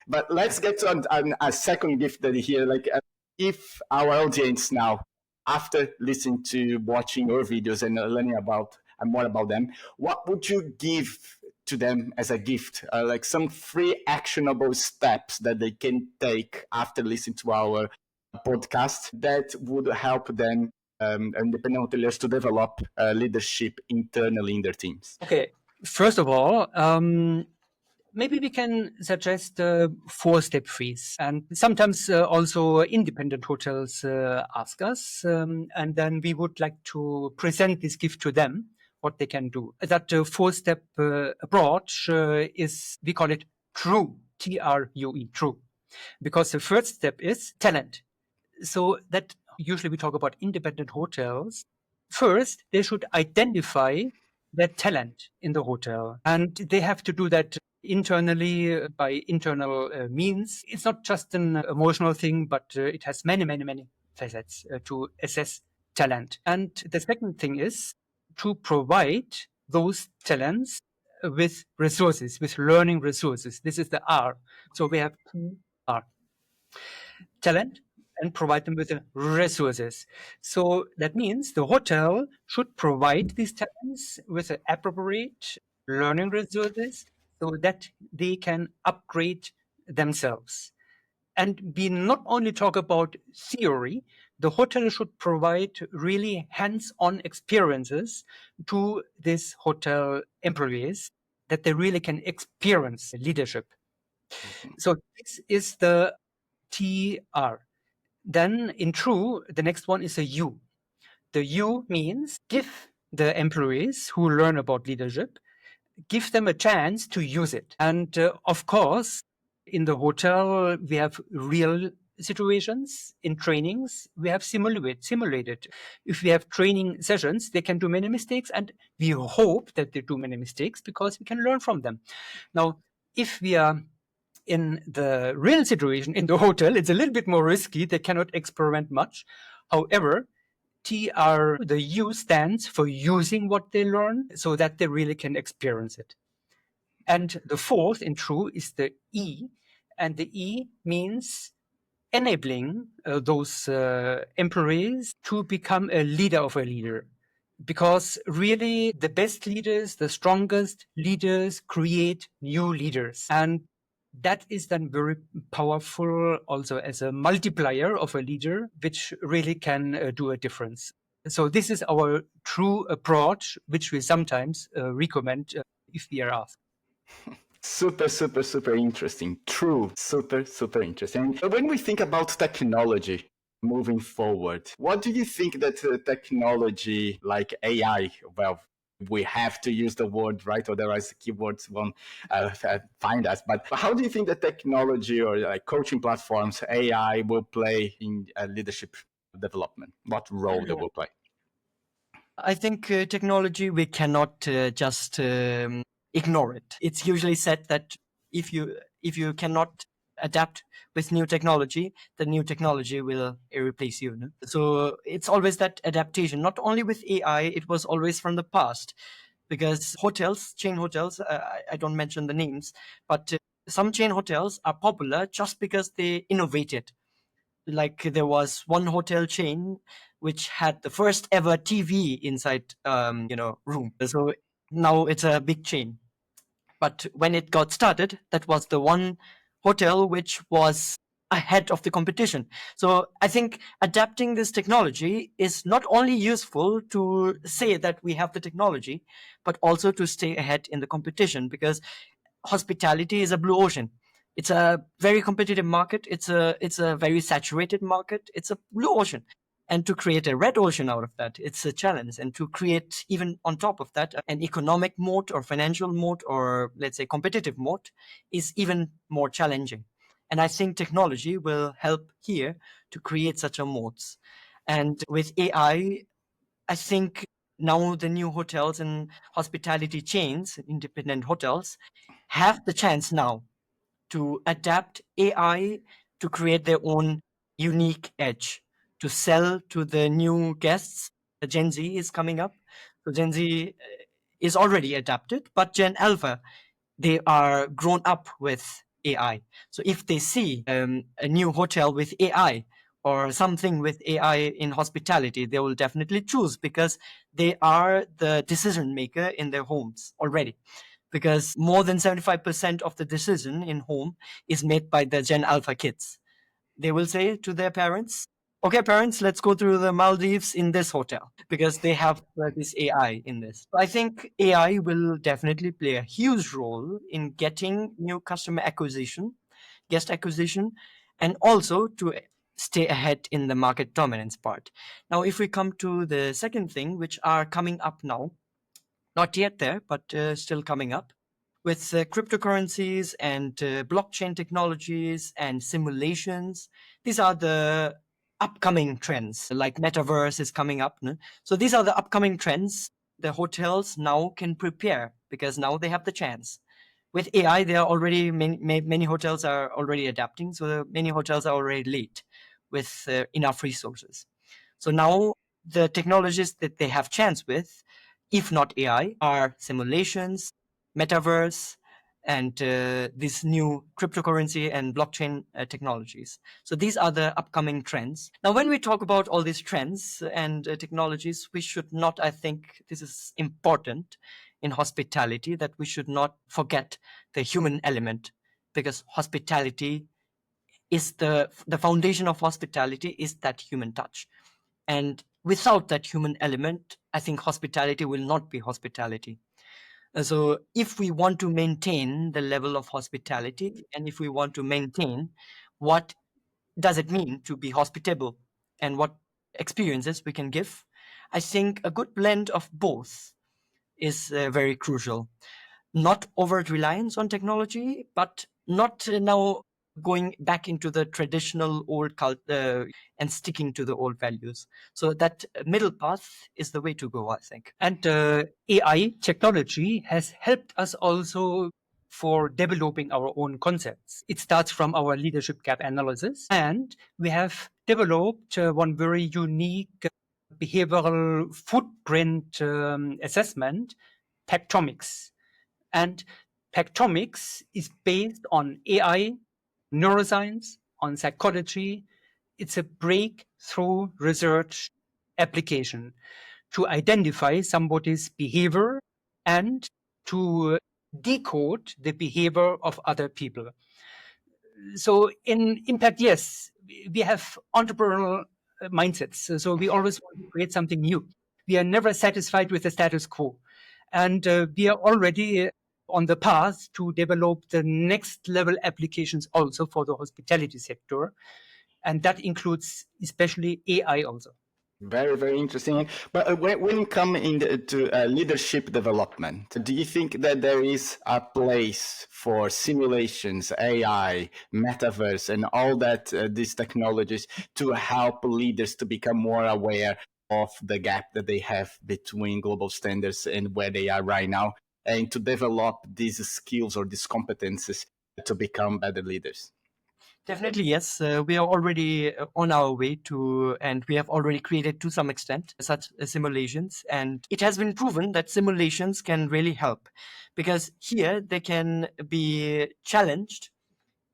But let's get to a second gift that here. Like, if our audience now, after listening to watching your videos and learning about more about them, what would you give to them as a gift? Like some free actionable steps that they can take after listening to our podcast that would help them, independent hoteliers, to develop leadership internally in their teams. Okay, first of all, maybe we can suggest 4-step freeze. And sometimes also independent hotels ask us, and then we would like to present this gift to them, what they can do. That 4-step approach is, we call it TRUE, T-R-U-E, true. Because the first step is talent. So that usually we talk about independent hotels. First, they should identify their talent in the hotel. And they have to do that internally by internal means. It's not just an emotional thing, but it has many, many, many facets to assess talent. And the second thing is to provide those talents with resources, with learning resources. This is the R. So we have R, talent, and provide them with the resources. So that means the hotel should provide these talents with the appropriate learning resources so that they can upgrade themselves. And we not only talk about theory, the hotel should provide really hands-on experiences to these hotel employees that they really can experience leadership. So this is the TR. Then in true, the next one is a U. The U means give the employees who learn about leadership, give them a chance to use it. And of course, in the hotel, we have real situations. In trainings, we have simulated. If we have training sessions, they can do many mistakes, and we hope that they do many mistakes because we can learn from them. Now, if we are in the real situation in the hotel, it's a little bit more risky. They cannot experiment much. However, TR, the U stands for using what they learn so that they really can experience it. And the fourth in true is the E. And the E means enabling those employees to become a leader of a leader. Because really, the best leaders, the strongest leaders create new leaders. And that is then very powerful also as a multiplier of a leader, which really can do a difference. So this is our true approach, which we sometimes recommend if we are asked. Super, super, super interesting. True. Super, super interesting. When we think about technology moving forward, what do you think that technology like AI, well, we have to use the word, right? Otherwise, keywords won't find us. But how do you think that technology or like coaching platforms, AI, will play in leadership development? What role they will play? I think technology, we cannot just ignore it. It's usually said that if you cannot adapt with new technology, the new technology will replace you. No? So it's always that adaptation, not only with AI, it was always from the past. Because hotels, chain hotels, I don't mention the names, but some chain hotels are popular just because they innovated. Like there was one hotel chain which had the first ever TV inside, room. So now it's a big chain. But when it got started, that was the one hotel which was ahead of the competition. So I think adapting this technology is not only useful to say that we have the technology, but also to stay ahead in the competition, because hospitality is a blue ocean. It's a very competitive market. It's a very saturated market. It's a blue ocean. And to create a red ocean out of that, it's a challenge. And to create, even on top of that, an economic moat or financial moat or, let's say, competitive moat is even more challenging. And I think technology will help here to create such a moats. And with AI, I think now the new hotels and hospitality chains, independent hotels, have the chance now to adapt AI to create their own unique edge, to sell to the new guests. The Gen Z is coming up. So Gen Z is already adapted, but Gen Alpha, they are grown up with AI. So if they see a new hotel with AI or something with AI in hospitality, they will definitely choose, because they are the decision maker in their homes already. Because more than 75% of the decision in home is made by the Gen Alpha kids. They will say to their parents, okay, parents, let's go to the Maldives in this hotel, because they have this AI in this. I think AI will definitely play a huge role in getting new customer acquisition, guest acquisition, and also to stay ahead in the market dominance part. Now, if we come to the second thing, which are coming up now, not yet there, but still coming up, with cryptocurrencies and blockchain technologies and simulations. These are the upcoming trends, like metaverse is coming up. No? So these are the upcoming trends the hotels now can prepare, because now they have the chance. With AI, there are already many hotels are already adapting. So many hotels are already late with enough resources. So now the technologies that they have chance with, if not AI, are simulations, metaverse, and these new cryptocurrency and blockchain technologies. So these are the upcoming trends. Now, when we talk about all these trends and technologies, we should not, I think this is important in hospitality, that we should not forget the human element, because hospitality is the foundation of hospitality is that human touch. And without that human element, I think hospitality will not be hospitality. So if we want to maintain the level of hospitality, and if we want to maintain what does it mean to be hospitable and what experiences we can give, I think a good blend of both is very crucial. Not overt reliance on technology, but not now going back into the traditional old culture and sticking to the old values. So that middle path is the way to go, I think. And AI technology has helped us also for developing our own concepts. It starts from our leadership gap analysis, and we have developed one very unique behavioral footprint assessment, Pactomics. And Pactomics is based on AI, neuroscience, on psychology. It's a breakthrough research application to identify somebody's behavior and to decode the behavior of other people. So in ImpactYes, we have entrepreneurial mindsets. So we always want to create something new. We are never satisfied with the status quo. And we are already on the path to develop the next level applications also for the hospitality sector. And that includes especially AI also. Very, very interesting. But when you come into leadership development, do you think that there is a place for simulations, AI, metaverse, and all that these technologies to help leaders to become more aware of the gap that they have between global standards and where they are right now, and to develop these skills or these competences to become better leaders? Definitely, yes. We are already on our way to, and we have already created to some extent such simulations. And it has been proven that simulations can really help, because here they can be challenged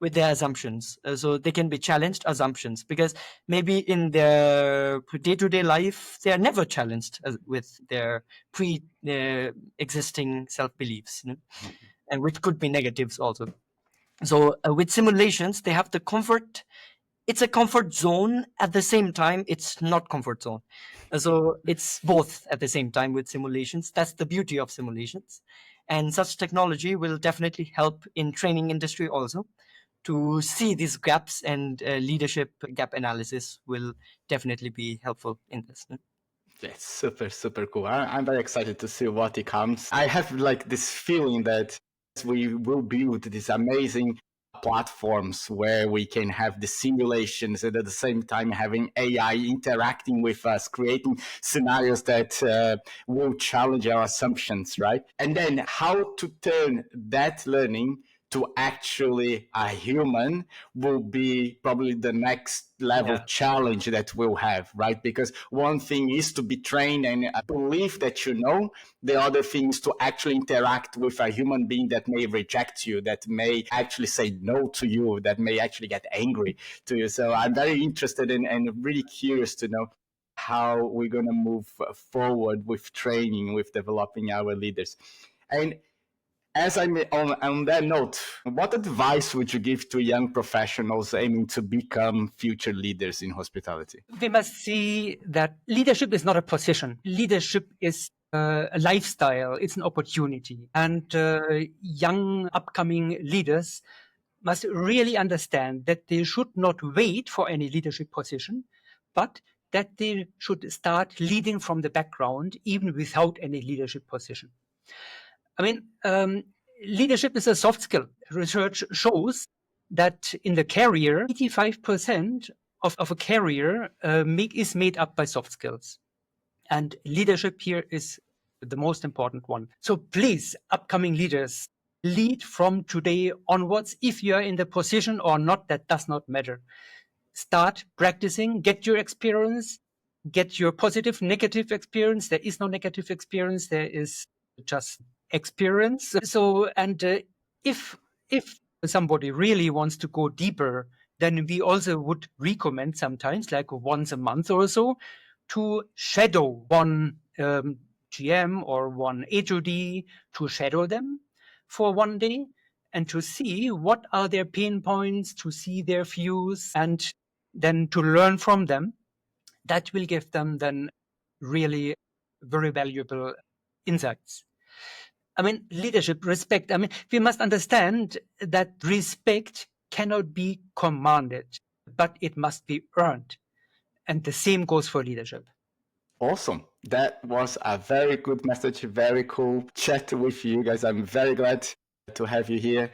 with their assumptions. So they can be challenged assumptions, because maybe in their day-to-day life, they are never challenged with their pre-existing self-beliefs, and which could be negatives also. So with simulations, they have the comfort. It's a comfort zone. At the same time, it's not comfort zone. So it's both at the same time with simulations. That's the beauty of simulations. And such technology will definitely help in training industry also to see these gaps, and leadership gap analysis will definitely be helpful in this. That's super, super cool. I'm very excited to see what it comes. I have like this feeling that we will build these amazing platforms where we can have the simulations and at the same time having AI interacting with us, creating scenarios that will challenge our assumptions, right? And then how to turn that learning to actually a human will be probably the next level challenge that we'll have, right? Because one thing is to be trained and believe that you know. The other thing is to actually interact with a human being that may reject you, that may actually say no to you, that may actually get angry to you. So I'm very interested in and really curious to know how we're going to move forward with training, with developing our leaders. And as I'm on that note, what advice would you give to young professionals aiming to become future leaders in hospitality? We must see that leadership is not a position. Leadership is a lifestyle. It's an opportunity. And young upcoming leaders must really understand that they should not wait for any leadership position, but that they should start leading from the background, even without any leadership position. I mean, leadership is a soft skill. Research shows that in the career, 85% of a career is made up by soft skills. And leadership here is the most important one. So please, upcoming leaders, lead from today onwards. If you are in the position or not, that does not matter. Start practicing, get your experience, get your positive, negative experience. There is no negative experience. There is just experience. So, and if somebody really wants to go deeper, then we also would recommend sometimes, like once a month or so, to shadow one GM or one HOD, to shadow them for one day and to see what are their pain points, to see their views, and then to learn from them. That will give them then really very valuable insights. I mean, leadership, respect. I mean, we must understand that respect cannot be commanded, but it must be earned. And the same goes for leadership. Awesome. That was a very good message, very cool chat with you guys. I'm very glad to have you here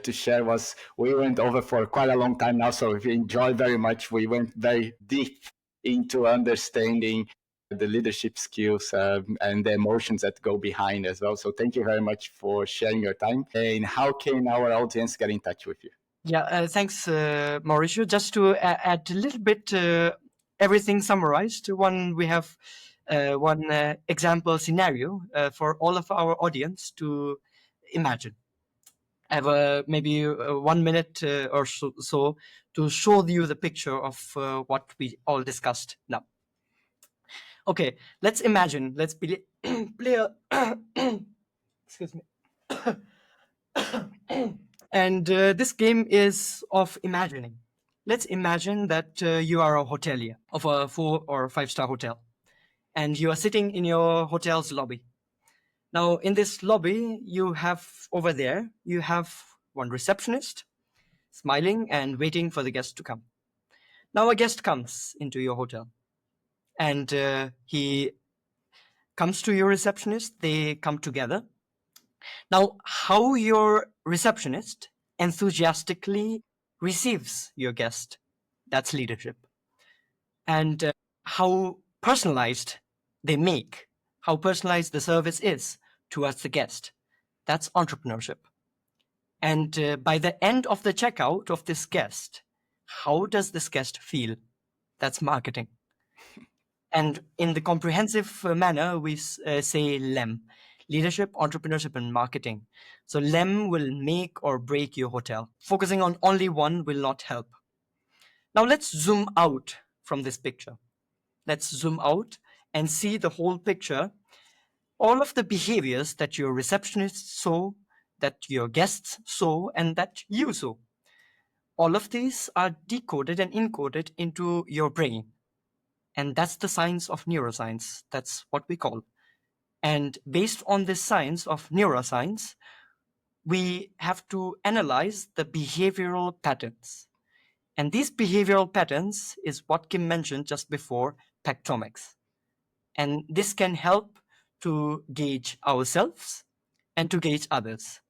to share was we went over for quite a long time now, so we enjoyed very much. We went very deep into understanding the leadership skills and the emotions that go behind as well. So thank you very much for sharing your time. And how can our audience get in touch with you? Yeah, thanks, Mauricio. Just to add a little bit, everything summarized. We have one example scenario for all of our audience to imagine. I have maybe 1 minute or so to show you the picture of what we all discussed now. Okay, let's imagine. Let's play a excuse me. And this game is of imagining. Let's imagine that you are a hotelier of a 4 or 5-star hotel, and you are sitting in your hotel's lobby. Now, in this lobby, you have one receptionist smiling and waiting for the guest to come. Now, a guest comes into your hotel, and he comes to your receptionist. They come together. Now, how your receptionist enthusiastically receives your guest, that's leadership. And how personalized how personalized the service is towards the guest, that's entrepreneurship. And by the end of the checkout of this guest, how does this guest feel? That's marketing. And in the comprehensive manner, we say LEM, leadership, entrepreneurship, and marketing. So LEM will make or break your hotel. Focusing on only one will not help. Now let's zoom out from this picture. Let's zoom out and see the whole picture. All of the behaviors that your receptionist saw, that your guests saw, and that you saw. All of these are decoded and encoded into your brain. And that's the science of neuroscience. That's what we call. And based on this science of neuroscience, we have to analyze the behavioral patterns. And these behavioral patterns is what Kim mentioned just before, pactomics. And this can help to gauge ourselves and to gauge others.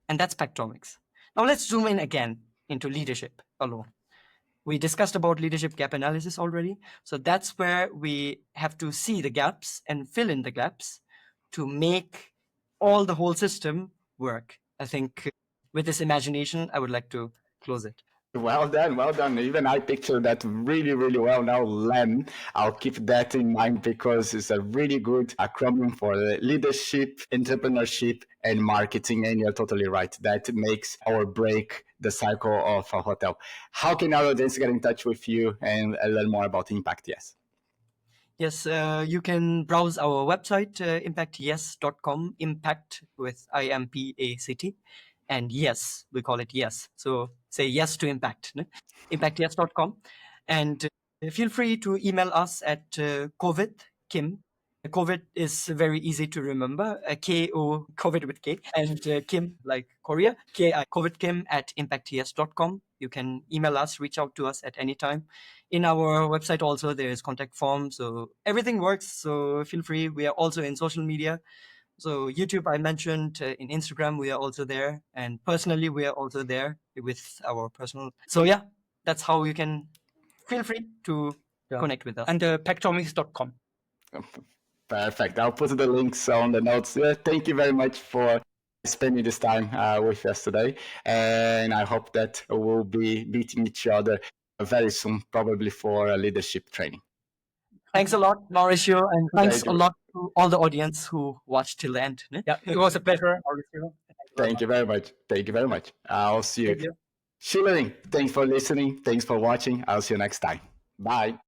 And that's pactomics. Now let's zoom in again into leadership alone. We discussed about leadership gap analysis already. So that's where we have to see the gaps and fill in the gaps to make all the whole system work. I think with this imagination, I would like to close it. Well done, well done. Even I picture that really, really well now, LEM. I'll keep that in mind because it's a really good acronym for leadership, entrepreneurship, and marketing. And you're totally right. That makes or break the cycle of a hotel. How can our audience get in touch with you and learn more about ImpactYes? Yes, you can browse our website, ImpactYes.com, impact with IMPACT. And yes, we call it yes. So say yes to impact, no? ImpactYes.com. And feel free to email us at Kovid, Kim. Kovid is very easy to remember, K-O, Kovid with K, and Kim, like Korea, K-I, Kovid Kim at ImpactYes.com. You can email us, reach out to us at any time. In our website also, there is contact form, so everything works, so feel free. We are also in social media. So YouTube, I mentioned, in Instagram, we are also there. And personally, we are also there with our personal. So yeah, that's how you can feel free to connect with us. And pactomics.com. Perfect. I'll put the links on the notes. Thank you very much for spending this time with us today. And I hope that we'll be meeting each other very soon, probably for a leadership training. Thanks a lot, Mauricio, and thanks Thank a you. lot to all the audience who watched till the end. Ne? Yeah, it was a pleasure, Mauricio. Thank you very much. Thank you very much. I'll see you. Thank you. Schulering, thanks for listening. Thanks for watching. I'll see you next time. Bye.